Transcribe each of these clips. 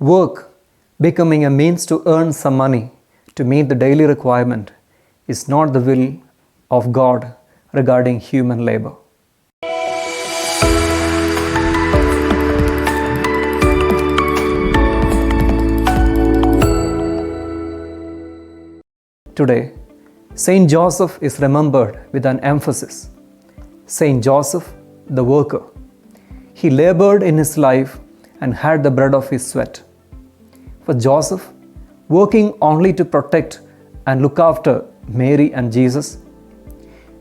Work, becoming a means to earn some money to meet the daily requirement, is not the will of God regarding human labor. Today, Saint Joseph is remembered with an emphasis. Saint Joseph, the worker. He labored in his life and had the bread of his sweat. For Joseph, working only to protect and look after Mary and Jesus,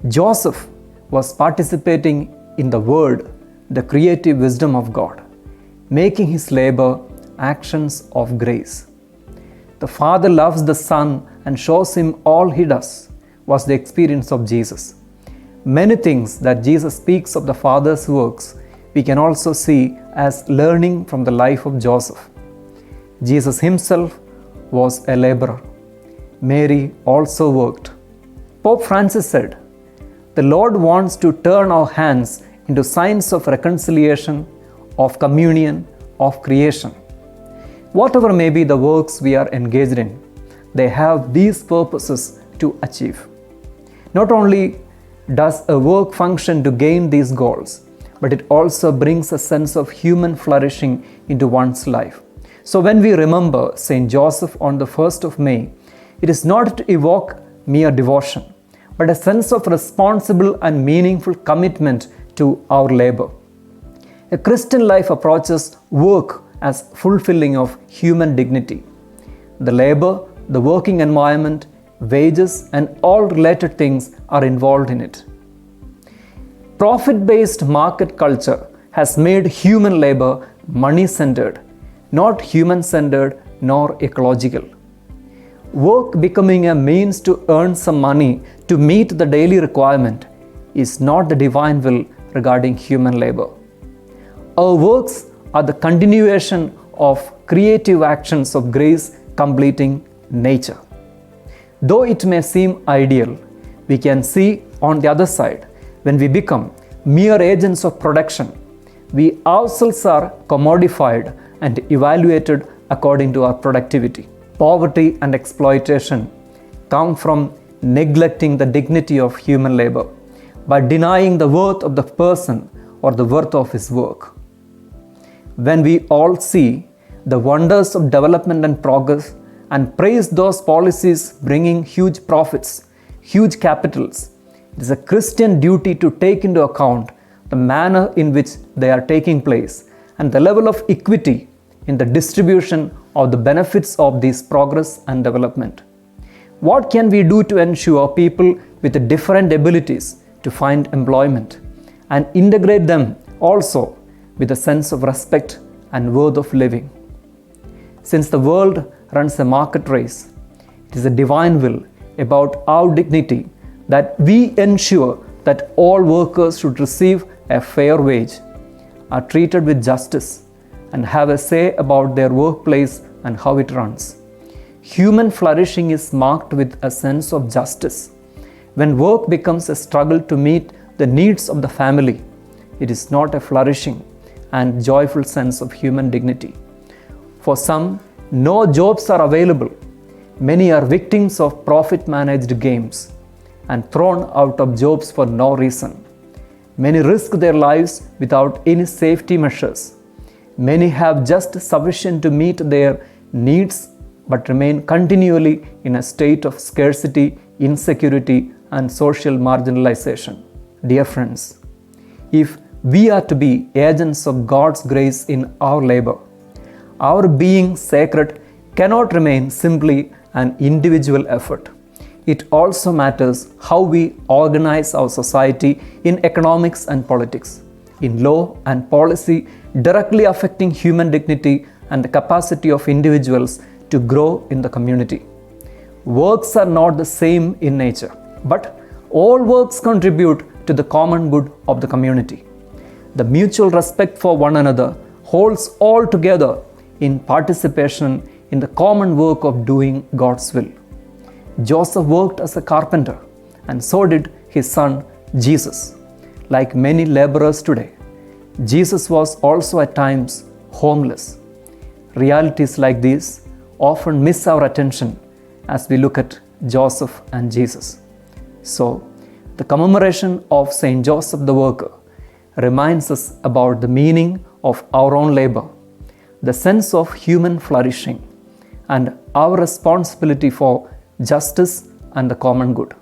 Joseph was participating in the Word, the creative wisdom of God, making his labor actions of grace. The Father loves the Son and shows him all he does, was the experience of Jesus. Many things that Jesus speaks of the Father's works, we can also see as learning from the life of Joseph. Jesus himself was a laborer. Mary also worked. Pope Francis said, "The Lord wants to turn our hands into signs of reconciliation, of communion, of creation." Whatever may be the works we are engaged in, they have these purposes to achieve. Not only does a work function to gain these goals, but it also brings a sense of human flourishing into one's life. So when we remember Saint Joseph on the 1st of May, it is not to evoke mere devotion, but a sense of responsible and meaningful commitment to our labor. A Christian life approaches work as fulfilling of human dignity. The labor, the working environment, wages, and all related things are involved in it. Profit-based market culture has made human labor money-centered, not human-centered nor ecological. Work becoming a means to earn some money to meet the daily requirement is not the divine will regarding human labor. Our works are the continuation of creative actions of grace completing nature. Though it may seem ideal, we can see on the other side, when we become mere agents of production, we ourselves are commodified and evaluated according to our productivity. Poverty and exploitation come from neglecting the dignity of human labor by denying the worth of the person or the worth of his work. When we all see the wonders of development and progress and praise those policies bringing huge profits, huge capitals, it is a Christian duty to take into account the manner in which they are taking place and the level of equity in the distribution of the benefits of this progress and development. What can we do to ensure people with different abilities to find employment and integrate them also with a sense of respect and worth of living? Since the world runs a market race, it is a divine will about our dignity that we ensure that all workers should receive a fair wage, are treated with justice, and have a say about their workplace and how it runs. Human flourishing is marked with a sense of justice. When work becomes a struggle to meet the needs of the family, it is not a flourishing and joyful sense of human dignity. For some, no jobs are available. Many are victims of profit-managed games and thrown out of jobs for no reason. Many risk their lives without any safety measures. Many have just sufficient to meet their needs but remain continually in a state of scarcity, insecurity, and social marginalization. Dear friends, if we are to be agents of God's grace in our labor, our being sacred cannot remain simply an individual effort. It also matters how we organize our society in economics and politics, in law and policy, directly affecting human dignity and the capacity of individuals to grow in the community. Works are not the same in nature, but all works contribute to the common good of the community. The mutual respect for one another holds all together in participation in the common work of doing God's will. Joseph worked as a carpenter, and so did his son Jesus. Like many laborers today, Jesus was also at times homeless. Realities like these often miss our attention as we look at Joseph and Jesus. So, the commemoration of Saint Joseph the Worker reminds us about the meaning of our own labor, the sense of human flourishing, and our responsibility for justice and the common good.